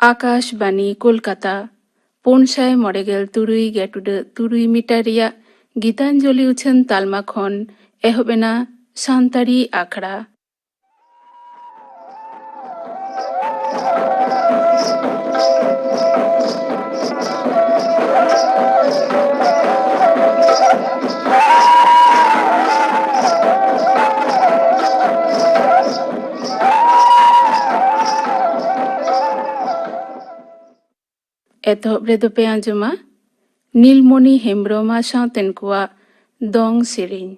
Akashvani Kolkata 436.3 metre रिया गीतांजलि उछन तालमा खन एहबेना सान्तारी आखड़ा एतहब रेदो पे आंजुमा नीलमणि हेम्ब्रमा साउतेन कुआ दंग Sirin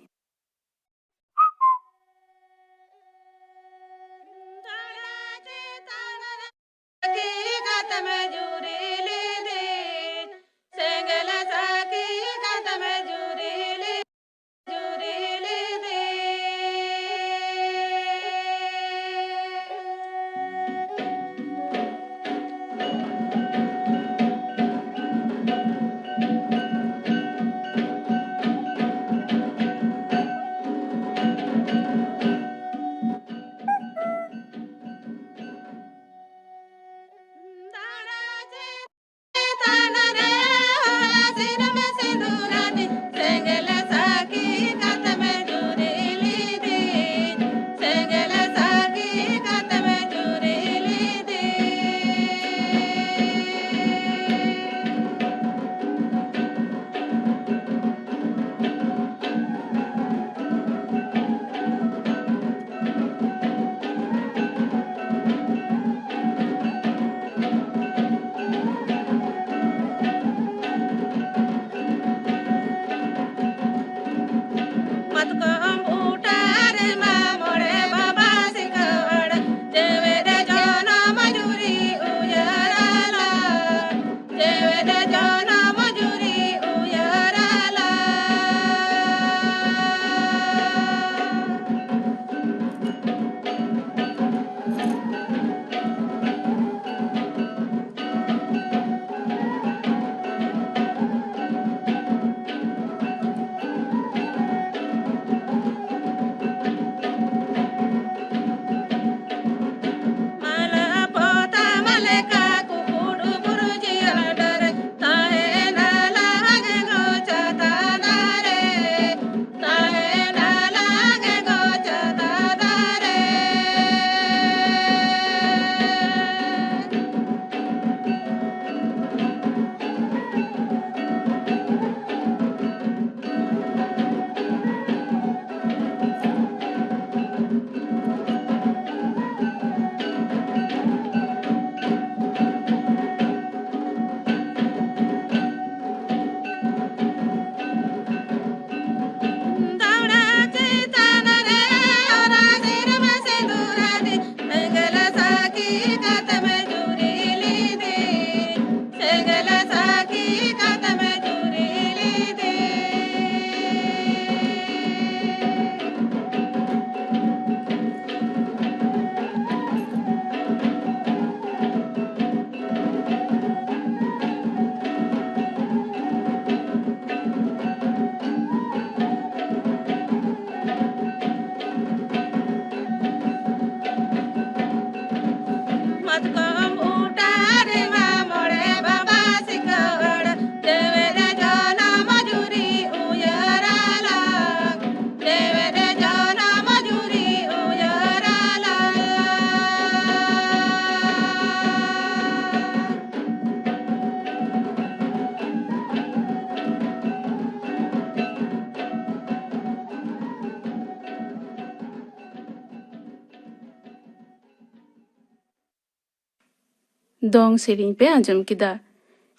dong sering pe anjom kida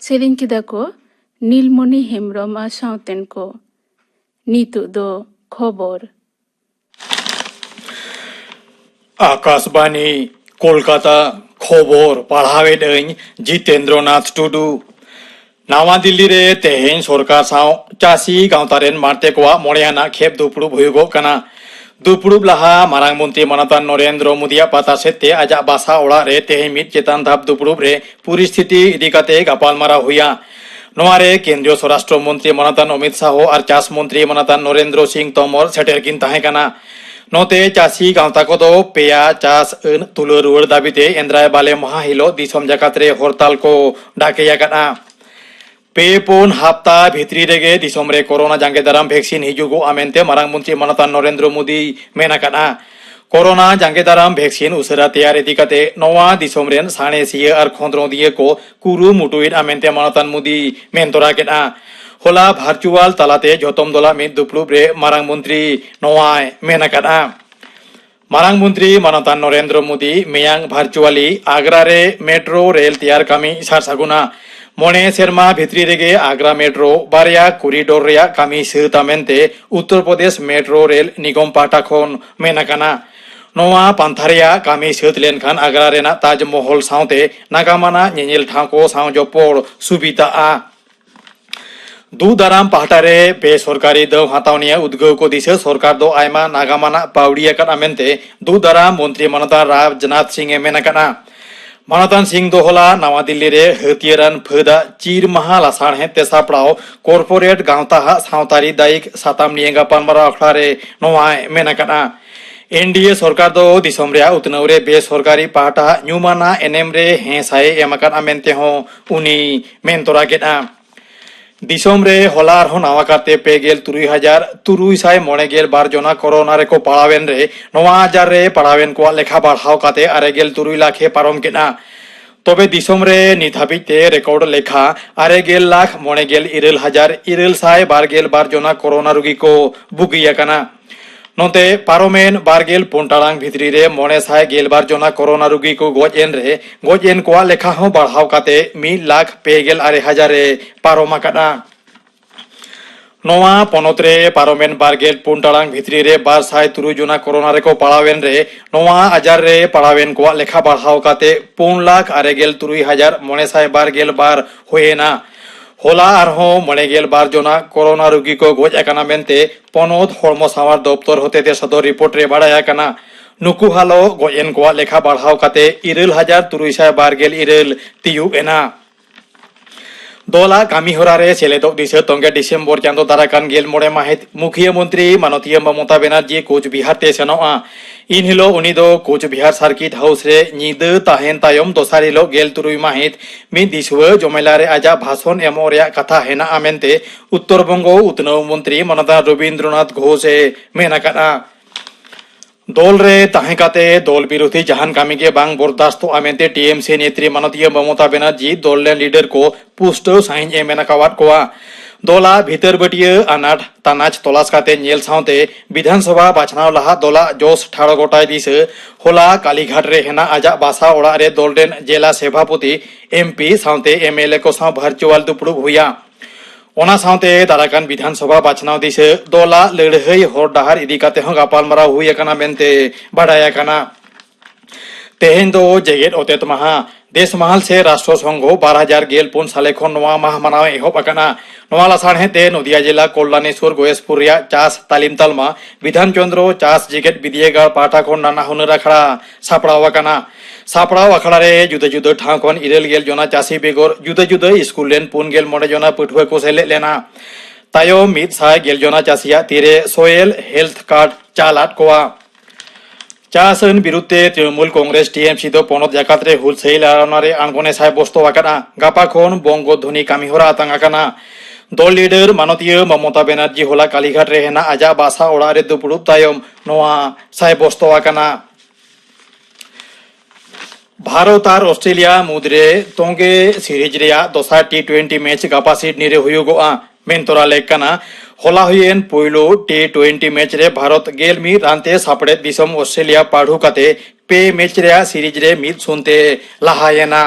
sering kida ko नीलमणि हेम्ब्रमा साउतेन को नीतु दो खबर आकाशवाणी कोलकाता खबर पढ़ावे दई जितेंद्रनाथ टुडू नवा दिल्ली रे तेहेन सरकार साव चासी गांवतारेन मारते कोआ मोड़ियाना खेप दुपड़ू भुगो कना दुपुरुब लाहा मारांग मंत्री मानतान नरेंद्र मोदी पाता सेते आजा बासा ओड़ा रे तेहे मित चेतान धाप दुपुरुब रे परिस्थिति इदिकाते गापालमारा हुया नोआरे केंद्रीय स्वराष्ट्र मंत्री मानतान अमित शाह और चाष मंत्री मानतान नरेंद्र सिंह तोमर सेटेर किन ताहे काना नोते चासी गांवता को दो पेया चाष अन तुलो रुवाड़ दाबिते एंद्राय बाले माहा हिलो दिसम जाकात रे हड़ताल को डाकेया काना पे पुन हप्ता भित्री रेगे दिसम रे कोरोना जांगे दाराम वैक्सीन हिजुगो आमेनते मारांग मंत्री मानतान नरेंद्र मोदी मेना काना कोरोना जांगे दाराम वैक्सीन उसरा तैयार इदिकाते नवा दिसम रेन साणेसिया और खोंद्रोदिये को कुरु मुटुइन आमेनते मानतान मोदी मेनतोरा केना होला भार्चुअल तालाते जतम दोला मिद दुपलुब रे मारांग मंत्री नवाय मेना काना मारांग मंत्री मानतान नरेंद्र मोदी मेयांग भार्चुअली आग्रा रे मेट्रो रेल तैयार कामी सारसागुना मोने सेरमा भित्री रेगे आग्रा मेट्रो बारिया कॉरिडोर रेया कामी सहतामेंते उत्तर प्रदेश मेट्रो रेल निगम पाटा खन मेनाकाना नोआ पांथारिया कामी सहत लेनखान आग्रा रेना ताजमहल साउते नागामाना नेनेल ठाको साउ जपोड़ सुबिता आ दु दाराम पाहटारे बेसरकारी दौ हातावनिया उद्गव को दिसे सरकार दो आयमा नागामाना पावड़िया काना मेनते दु दाराम मंत्री मानतान राजनाथ सिंह मेनाकाना मानतान सिंह दोहला नवा दिल्ली रे हथियारान फदा चीर महा लासाण हे तेसापड़ाव कॉर्पोरेट गांवता सावतारी दायिक साताम नियंगा पानमारा अखड़ा रे नोआय मेनाकाना एनडीए सरकार दो दिसम रे उतनव रे बेसरकारी पाहटा न्यूमाना एनएम रे हेसाय एमाकान आमेनते हो उनी मेनतोरा केना दिसम रे हलार हो नावा काते पेगेल 3,392 जना कोरोना रे को पड़ावेन रे नवा हजार रे पड़ावेन को लेखा बढ़ाव काते 6 लाखे पारम केना तबे दिसम रे निधाबिते रेकॉर्ड लेखा 6,49,912 जना कोरोना रोगी को बुगिया काना नोते पारोमेन बारगेल पोंटालांग भितरी रे 912 जना कोरोना रोगी को गोजेन रे गोजेन को लेखा हो बढ़ाव काते 1,06,000 रे पारोमा काना नोआ पनत रे पारोमेन बारगेल पोंटालांग भितरी रे 203 जना कोरोना रे को पड़ावेन रे नोआ हजार रे पड़ावेन को लेखा बढ़ाव काते 4,63,912 होएना होला आरहो 92 जना कोरोना रोगी को गोज एकाना मेनते पनोत हड़मो सावार दफ्तर होते ते सदर रिपोर्ट रे बाड़ाया काना नुकु हालो गोजेन को लेखा बढ़ाव काते 3,322 तियु एना दोला कामी होरा रे सेलेदो दिसे तंगे डिसेम्बर चांदो दाराकान गेल मोड़े माहित मुख्यमंत्री माननीय ममता बनर्जी कोच बिहार ते सेनोआ इन हिलो उनी दो कोच बिहार सर्किट हाउस रे निद ताहेन तायम दोसार हिलो गेल तुरुई माहित मि दिसुव जमेला रे आजा भाषण एमो रे कथा हेना आमेनते उत्तर बंगो उत्नव मंत्री माननीय रविंद्रनाथ घोष मेना काना दल रे ताहे काते दल विरोधी जहान कामी के बांग बर्दाश्त आमेनते टीएमसी नेत्री माननीय ममता बनर्जी दल रे लीडर को पुष्ट साइन एमेना कावाट कोआ दोला भीतर बटिया अनाट तानाच तलाश काते नेल साउते विधानसभा बाछनाव लहा दोला जोश ठाड़ो गोटाय दिस होला कालीघाट रे हेना आजा बासा ओड़ा रे दल रेन जिला सभापति एमपी साउते एमएलए को साव भार्चुअल दुपड़ुब हुया ओना साउते दाराकान विधानसभा बाछनाव दिस दोला लड़हई हर डाहार इदी काते हो गापालमाराव हुई एकाना मेनते बाडाया काना तेहेन दो जेगेट ओतेत महा देश महल से राष्ट्र संघ 2014 साले खन नवा माह मनाव एहब आकाना नवा लासाणहेते नदिया जिला कल्याणेश्वर गोयसपुर रिया चास तालीम तालमा विधान चंद्र चास जेगेट विद्यागार पाटा खन नाना हुनर आखड़ा सापड़ाव आकाना सापड़ाव आखड़ा रे जुदा जुदा ठाव खन 9 जना चासी बेगर जुदा जुदा स्कूल लेन 9 जना पठुआ को सेलेद लेना तायम 100 जना चासिया तीरे सोयल हेल्थ कार्ड चालाट कोआ चासन बिरुद्ध तृणमूल कांग्रेस टीएमसी दो पनत जाकात रे हुलसेल आरानारे आंगने साय बस्तो आकाना गापा खन बंग ध्वनि कामिहरा आतांग आकाना दल लीडर माननीय ममता बनर्जी होला कालीघाट रे हेना आजा बासा ओड़ा रे दुपुड़ुब तायम नोआ साय बस्तो आकाना भारत और ऑस्ट्रेलिया मुद्रे तोंगे सीरीज रेया दोसार T20 मैच गापा सिडनी रे हुयुगोआ मेनतोरा लेकना होला हुएन पोइलो T20 मैच रे भारत गेल मी रानते सापड़े दिसम ऑस्ट्रेलिया पाढ़ू काते पे मैच रे सीरीज रे मिद सुनते लाहायना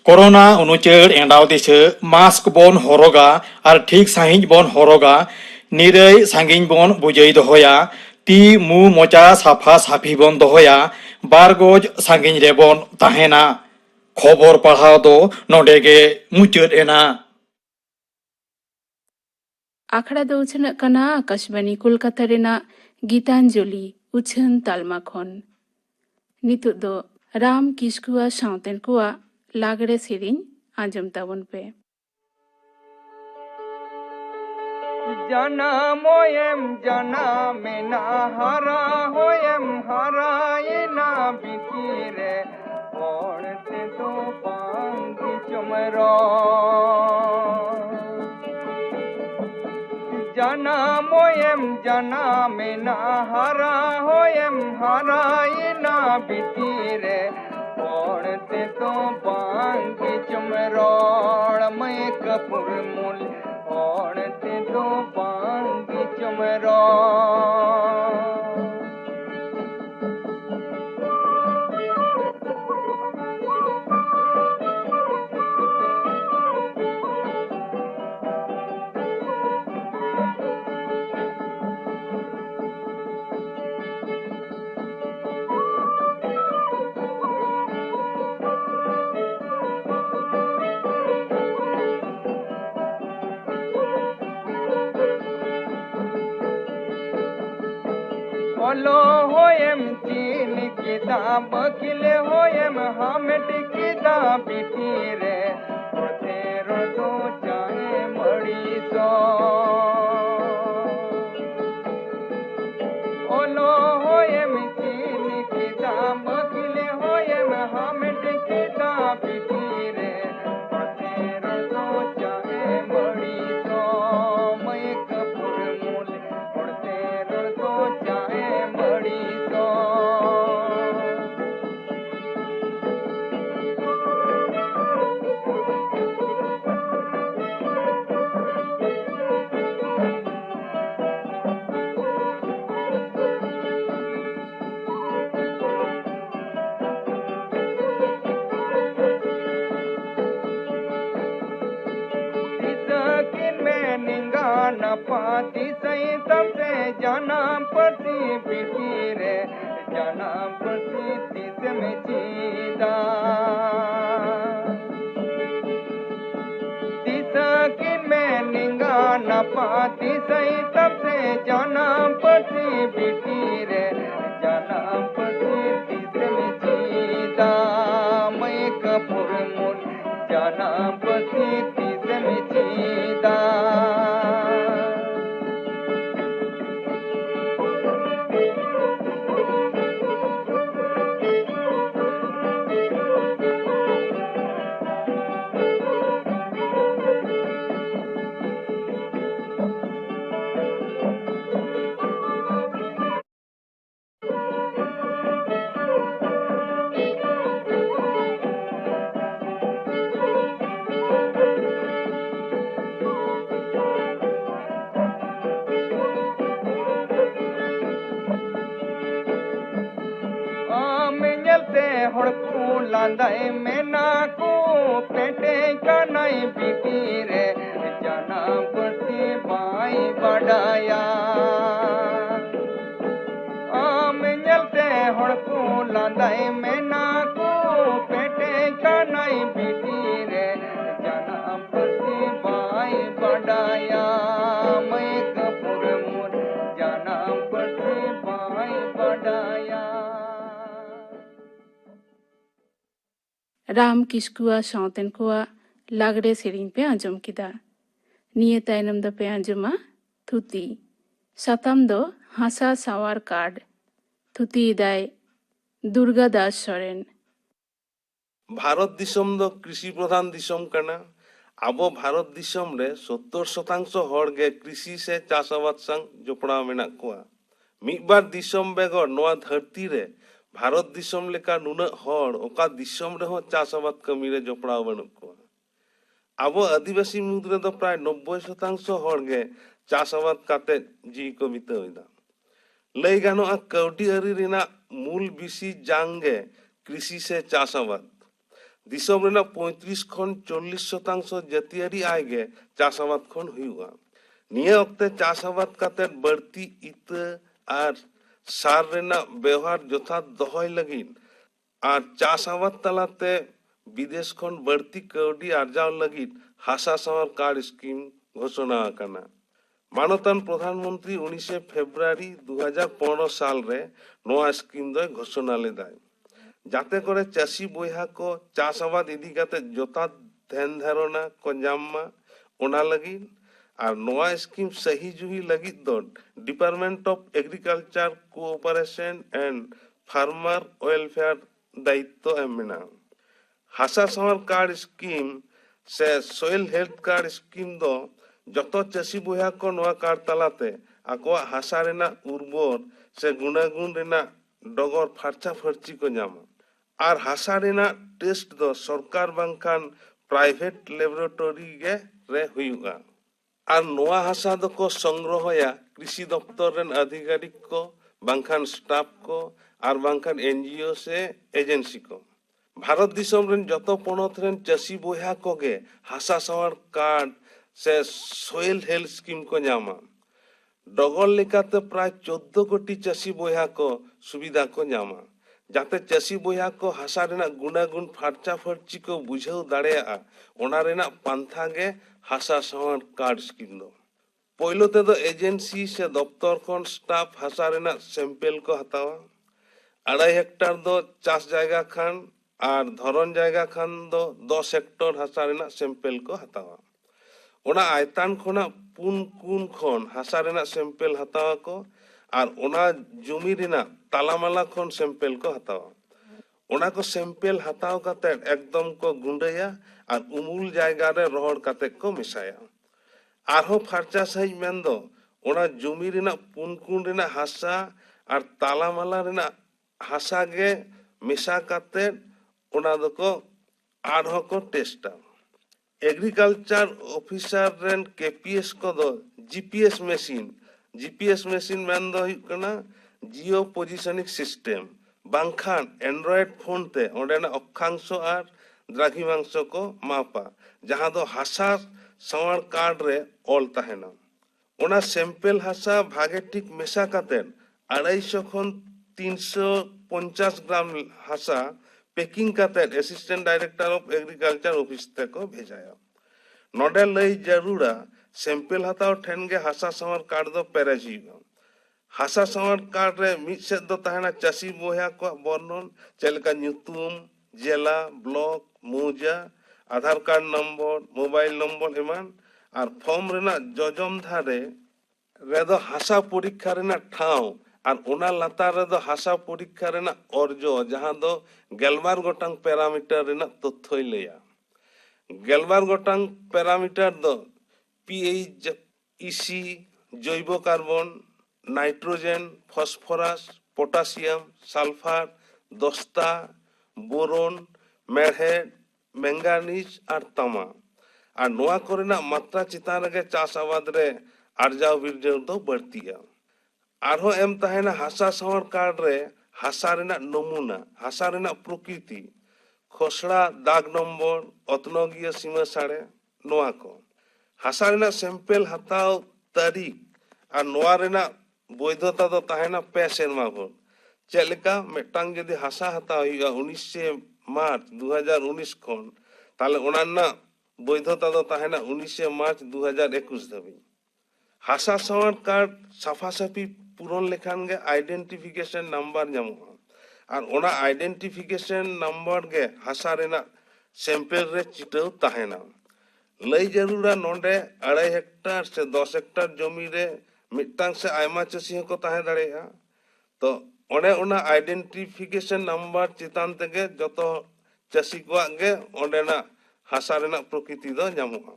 कोरोना अनुचर एंडाव दिस मास्क बन हरगा और ठीक साहिज बन हरगा निरई सांगिन बन बुझई दहया ती मु मोचा साफा साफी बन दहया 12 गज सांगिन रे बन ताहेना खबर पढ़ाव दो नोडेगे मुचर एना आखड़ा दो कना आकाशवाणी कोलकाता रेना गीतांजलि उछान तालमा खन नितुक दो राम किस्कुआ सावतेन कुआ लागड़े सेरिन आंजम ताबन पे। जनामोयम जनामेना हरा होयम हरायना बितीरे पड़ते तो पांगी चुमरो जनामोयम जनामेना हरा होयम हरायना बितीरे पड़ते तो पांगी चुमरो मैं कपूर मूल पड़ते तो पांगी चुमरो ओलो होयम चीन किताब किले होयम हामिद किताब बितीरे तेरो तो चाहे मड़ी सो ओलो होयम चीन किताब किले होयम हामिद किताब बितीरे तेरो तो चाहे मड़ी सो मैं कपूर मूल तेरो तो चाहे मड़ी सो पाती सही तब से जाना पड़ती बिटी रे जाना पड़ती तीस में चीदा तीसकिन में निंगा न पाती सही तब से जाना पड़ती बिटी रे जाना पड़ती तीस में चीदा मैं कपूर मूल जाना पड़ती तीस में चीदा हड़कू लांदाई में नाकू पेटे का नहीं बिटी रे जाना पड़ती बाई बढ़ाया आम जलते हड़कू लांदाई में नाकू पेटे का नहीं बिटी रे जाना पड़ती बाई बढ़ाया मैं कपूर मूल जाना पड़ती बाई बढ़ाया राम किस्कुआ सावतेन कुआ लागड़े सेरिन पे आंजम किदा निये तायनम द पे आंजमा थुती साताम दो हासा सावार कार्ड थुती दाय दुर्गा दास सोरेन भारत दिसम दो कृषि प्रधान दिसम कना आबो भारत दिसम रे 70% हड़ गे कृषि से चाष आबाद संग जोपड़ा मेना कोआ मिबार दिसम बेगर नोआ धरती रे भारत दिसम लेका नुना हड़ ओका दिसम रे हो चाष आबाद कमी रे जोपड़ा बनु कोआ आबो आदिवासी मुद्रे दो प्राय 90% हड़ गे चाष आबाद काते जी को बितावदा लई गानोआ कौडी अरी रिना मूल बिसी जांगे कृषि से चाष आबाद दिसम रेना 35 खन 40% जातियारी आय गे चाष आबाद खन हुआ निये अक्ते चाष आबाद काते बढ़ती इत आर सार रेना व्यवहार यथार्थ दहय लगिन आर चाष आबाद तलाते विदेश खन बढ़ती कौडी आर्जाव लगिन हासा सावर कार्ड स्कीम घोषणा आकाना मानतान प्रधानमंत्री 19 फेब्रुआरी 2015 साल रे नोआ स्कीम दो घोषणा लेदाय जाते करे चाषी बयहा को चाष आबाद इदी काते जोता ध्यान धारणा को जामा ओना लगी और नोआ स्कीम सही जुही लगी दो department of agriculture cooperation and farmer welfare दायित्व एमना हासा संवर कार्ड स्कीम से सोइल हेल्थ कार्ड स्कीम दो जतो चाषी बयहा को नोआ कार्ड तलाते आको हासा रेना उर्वर से गुणागुण रेना डगर फार्चा फर्ची को जामा और हासा रेना टेस्ट दो सरकार बांखान प्राइवेट लेबोरेटरी गे रे हुयुगा और नोआ हासा दो को संग्रहया कृषि दफ्तर रेन अधिकारी को बांखान स्टाफ को और बांखान एनजीओ से एजेंसी को भारत दिसम रेन जतो पनत रेन चाषी बयहा को गे हासा संवर कार्ड से सोइल हेल्थ स्कीम को जामा डगर लेकाते प्राय 14 कोटी चाषी बयहा को सुविधा को जामा जाते चाषी बयहा को हासा रेना गुणागुण फार्चा फर्ची को बुझाव दाड़ेया ओना रेना पांथा गे हासा संवर कार्ड स्कीम दो पहलो ते दो एजेंसी से दफ्तर खन स्टाफ हासा रेना सैंपल को हतावा 2.5 हेक्टर दो चाष जायगा खान और धरन जायगा खान दो 10 हेक्टर हासा रेना सैंपल को हतावा ओना आयतान खोना पुन कुन खन हासा रेना सैंपल हतावा को और ओना जमी रेना तालामाला खन सैंपल को हतावा ओना को सैंपल हताव काते एकदम को गुंडया और उमुल जायगा रे रोहड़ काते को मिसाया आरहो फार्चा सही मेंदो ओना जमी रेना पुन कुन रेना हासा और तालामाला रेना हासा गे मिसा काते ओना दो को आरहो को टेस्टा एग्रीकल्चर ऑफिसर रेन केपीएस को दो जीपीएस मशीन मेन दो हुकना जियो पोजिशनिंग सिस्टम बांखान एंड्रॉयड फोन ते ओडेना अक्षांश और द्राघिमांश को मापा जहां दो हासा संवर कार्ड रे ऑल तहेना ओना सैंपल हासा भागे ठीक मेसा काते 250 खन 350 ग्राम हासा पैकिंग काते assistant director of agriculture office ते को भेजाया नोडे लई जरूरा सैंपल हताव ठेन गे हासा संवर कार्ड दो पेरेज हुआ हासा संवर कार्ड रे मिद सेद दो तहेना चाषी बयहा को वर्णन चेलका न्यूतुम जिला ब्लॉक मौजा आधार कार्ड नंबर मोबाइल नंबर एमान और फॉर्म रेना जजम धारे रेदो हासा परीक्षा रेना ठाव और ओना लातार रेदो हासा परीक्षा रेना अर्जो जहां दो 11 गोटांग पैरामीटर रेना तथ्य लेया 11 गोटांग पैरामीटर दो पीएच इसी जैव कार्बन नाइट्रोजेन फॉस्फोरस पोटासियम सल्फार दस्ता बोरन मेढ़ेड मैंगानीज और तामा और नोआ कोरेना मात्रा चितान रे चाष आबाद रे आर्जाव बिरजाव दो बढ़तिया आरहो एम तहेना हासा संवर कार्ड रे हासा रेना नमूना हासा रेना प्रकृति खसड़ा दाग नंबर अतनोगिया सीमा साड़े नोआ को हासा रेना सैंपल हताव तारीख और नोआ रेना वैधता दो तहेना 5 सेरमा भर चेलका मेटांग जदि हासा हताव हुआ 19 मार्च 2019 खन ताले ओना वैधता दो तहेना 19 मार्च 2021 धाबी हासा संवर कार्ड साफा साफी पूरण लेखान गे आइडेंटिफिकेशन नंबर नामोगा और ओना आइडेंटिफिकेशन नंबर गे हासा रेना सैंपल रे चिटाव तहेना लई जरूरा नोंडे 2.5 हेक्टर से 10 हेक्टर जमी रे मिटांग से आयमा चाषी को तहे दाड़ेया तो ओने ओना आइडेंटिफिकेशन नंबर चितान तेगे जतो चाषी को गे ओंडेना हासा रेना प्रकृति दो नामोगा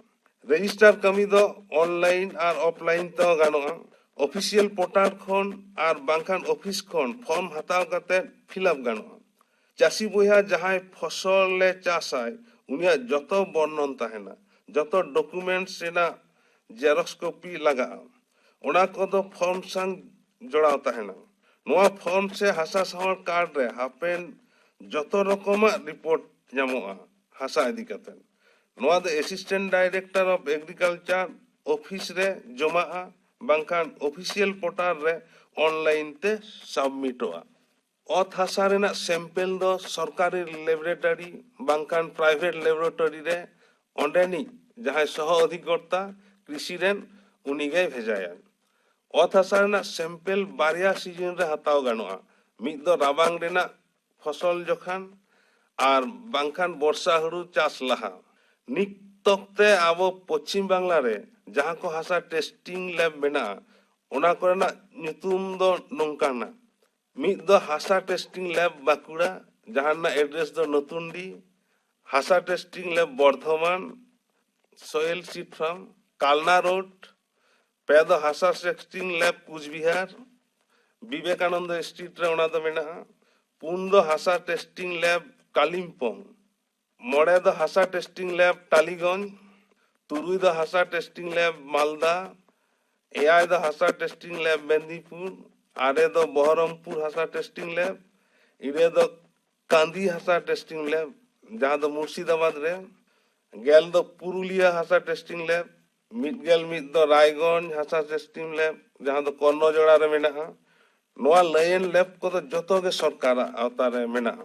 रजिस्टर कमी दो ऑनलाइन और ऑफलाइन तो गानोगा ऑफिशियल पोर्टल खन और बांखान ऑफिस खन फॉर्म हताव काते फिलअप गानोगा चाषी बयहा जहां फसल ले चाषाय उनिया जतो वर्णन तहेना जतो डॉक्यूमेंट्स रेना जेरॉक्स कॉपी लगा ओना को दो फॉर्म संग जोड़ाव तहेना नोआ फॉर्म से हासा संवर कार्ड रे हापेन जतो रकमा रिपोर्ट नामोगा हासा इदी काते नोआ दो assistant director of agriculture office रे जमाआ बांखान ऑफिशियल पोर्टल रे ऑनलाइन ते सबमिटोआ अत हासा रेना सैंपल दो सरकारी लेबोरेटरी बांखान प्राइवेट लेबोरेटरी रे ओंडेनी जहां सह अधिकर्ता कृषि रेन उनीगेय भेजाया ओत हासा रेना सैंपल बारिया सीजन रे हताव गानोआ मिद दो राबांग रेना फसल जखान और बांखान बर्षा हुड़ू चाष लहा निक तकते आबो पश्चिम बांग्ला रे जहां को हासा टेस्टिंग लैब मेना ओना कोरेना ᱧᱩᱛᱩᱢ दो नोंकाना मिद दो हासा टेस्टिंग लैब बाकुड़ा जहां ना एड्रेस दो नतुंडी हासा testing lab Bardhaman soil seed farm Kalna road पे दो हासा testing lab Coochbehar Vivekananda street रे ओना दो मेना पुन दो हासा टेस्टिंग लैब कालिम्पोंग मोड़े दो हासा टेस्टिंग लैब टालीगंज तुरुई दो हासा टेस्टिंग लैब मालदा एआई दो हासा टेस्टिंग लैब मेदिनीपुर आरे दो बहरमपुर हासा टेस्टिंग लैब इरे दो कांदी हासा टेस्टिंग लैब जहां दो मुर्शिदाबाद रे गेल दो पुरुलिया हासा टेस्टिंग लैब मिद दो रायगंज हासा टेस्टिंग लैब जहां दो कर्णजोड़ा रे मेना नोआ लायन लैब को तो जतो गे सरकार आवता रे मेना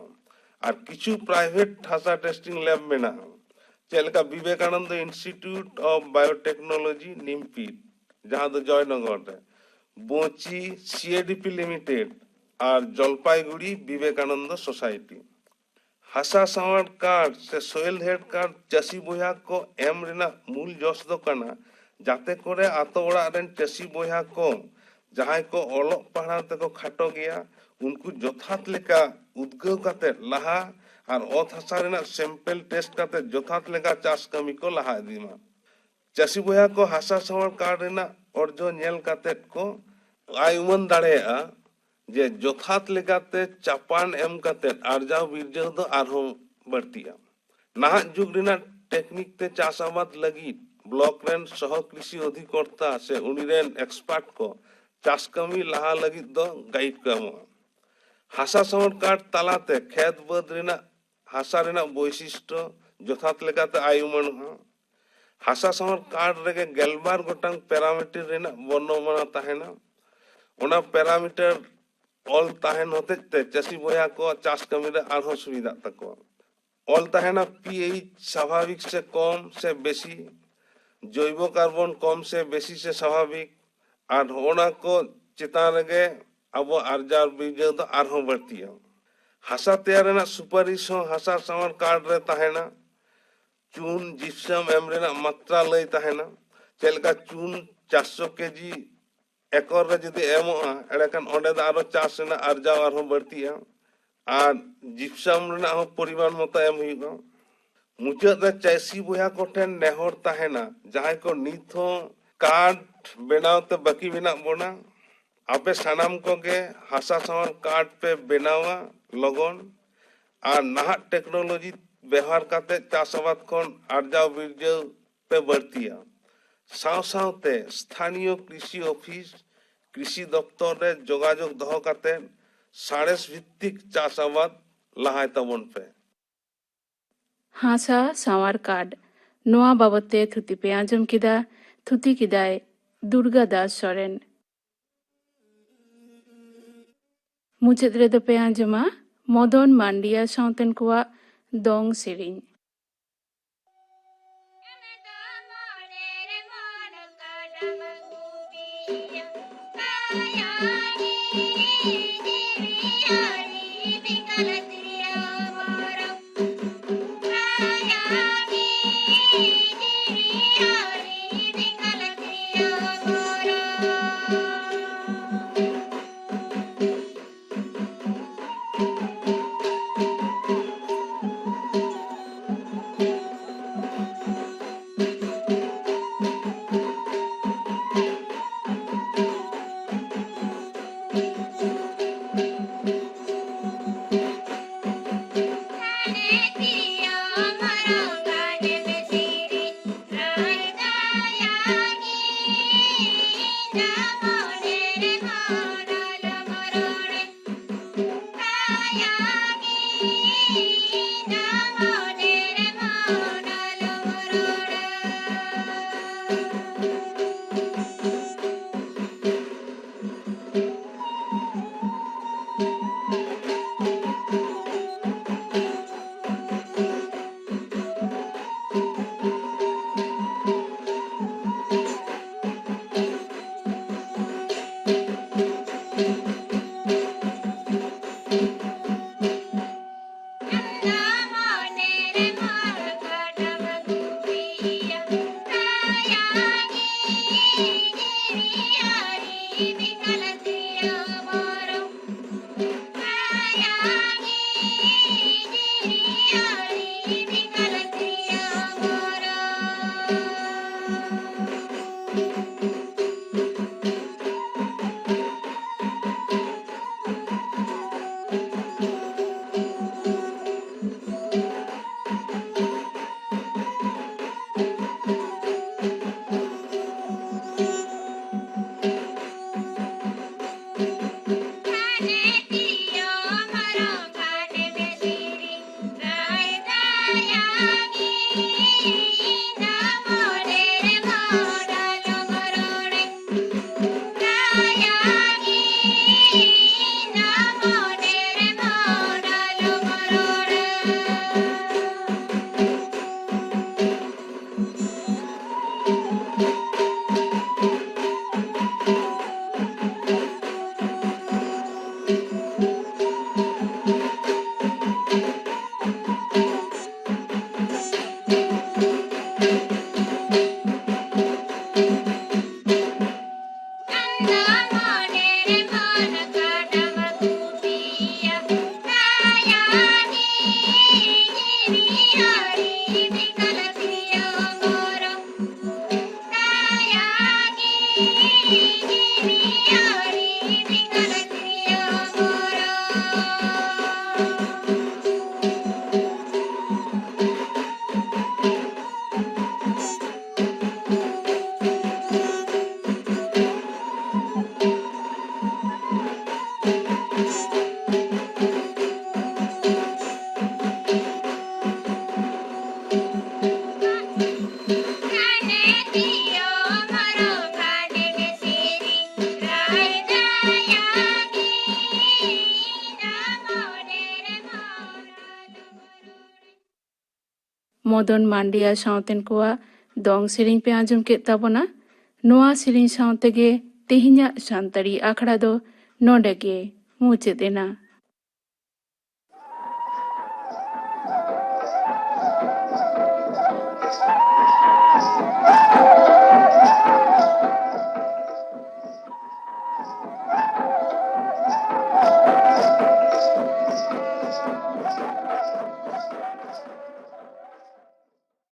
और किछु प्राइवेट हासा टेस्टिंग लैब मेना चेलका विवेकानंद इंस्टीट्यूट ऑफ बायोटेक्नोलॉजी निमपीट जहां दो जयनगर रे बोची सीएडीपी लिमिटेड और जलपाईगुड़ी विवेकानंद सोसाइटी हासा सावर कार्ड से सोयल हेल्थ कार्ड चासी बोया को एम रेना मूल जस दो कना जाते करे आतो ओड़ा रेन चासी बोया को जहां को ओलोक पढ़ा ते को खाटो गया उनको जथात लेका उद्गव काते लहा और ओत हासा रेना सैंपल टेस्ट काते जथात लेका चाष कमी को लहा दीमा चासी बोया को हासा सावर कार्ड रेना अर्जो नेल काते को आयुमन दाड़ेया जे जथात लेकाते चापान एम काते आरजाव बिरजाव दो आरहो बढ़तिया नाहा जुग रेना टेक्निक ते चाष आबाद लगी ब्लॉक रेन सह कृषि अधिकर्ता से उनीरेन एक्सपर्ट को चाष कमी लहा लगी दो गाइड को एमोआ हासा सावर कार्ड तालाते खेत बद रेना हासा रेना वैशिष्ट्य जथात लेकाते आयुमन हा हासा सावर कार्ड रेगे गेलबार गोटांग पैरामीटर रेना वर्णमाना ताहेना ओना पैरामीटर ऑल ताहेन होते ते चासी बोया को चाष कमी रे आरहो सुविधा तको ऑल ताहेना पीएच स्वाभाविक से कम से बेसी जैव कार्बन कम से बेसी से स्वाभाविक और ओना को चेतान रेगे अब आरजार बीज दो आरहो बढ़तिया हासा तैयार रेना सुपारिश हो हासा सावर कार्ड रे ताहेना चून जिप्सम एम रेना मात्रा लय ताहेना चेलका चून 400 केजी एकर रे जदि एमोआ एड़ेखान ओंडे द आरो चाष रेना आरजाव आरहो बढ़तिया और जिप्सम रेना हो परिमाण मतो एम हुइगा मुचाद रे चासी बोया को ठेन नेहर ताहेना जहां को नित हो कार्ड बनावते बाकी बिना बोना आपे सानाम को के हासा सावर कार्ड पे बनावा लगन और नाहा टेक्नोलॉजी व्यवहार करते चाषाबाद खन आरजाव बिरजाव पे बढ़तिया साव सावते स्थानीय कृषि ऑफिस कृषि दफ्तर रे जोगाजोग दहो काते साड़ेस भित्तिक चाषाबाद लहाय तबन पे हासा सावर कार्ड नोआ बाबते थुती पे आंजम किदा थुती किदाय दुर्गा दास सोरेन मुचाद रे दो पे आंजमा मदन मांडिया साउतेन कुआ दोंग सेरिंग ᱢᱚᱫᱚᱱ ᱢᱟᱱᱰᱤᱭᱟ ᱥᱟᱶᱛᱮᱱ ᱠᱚᱣᱟᱜ ᱫᱚᱝ ᱥᱮᱨᱮᱧ ᱯᱮ ᱟᱸᱡᱚᱢ ᱠᱮᱫ ᱛᱟᱵᱚᱱᱟ᱾ ᱱᱚᱣᱟ ᱥᱮᱨᱮᱧ ᱥᱟᱶᱛᱮᱜᱮ ᱛᱮᱦᱮᱧᱟᱜ ᱥᱟᱱᱛᱟᱲᱤ ᱟᱠᱷᱲᱟ ᱫᱚ ᱱᱚᱰᱮ ᱜᱮ ᱢᱩᱪᱟᱹᱫ ᱮᱱᱟ।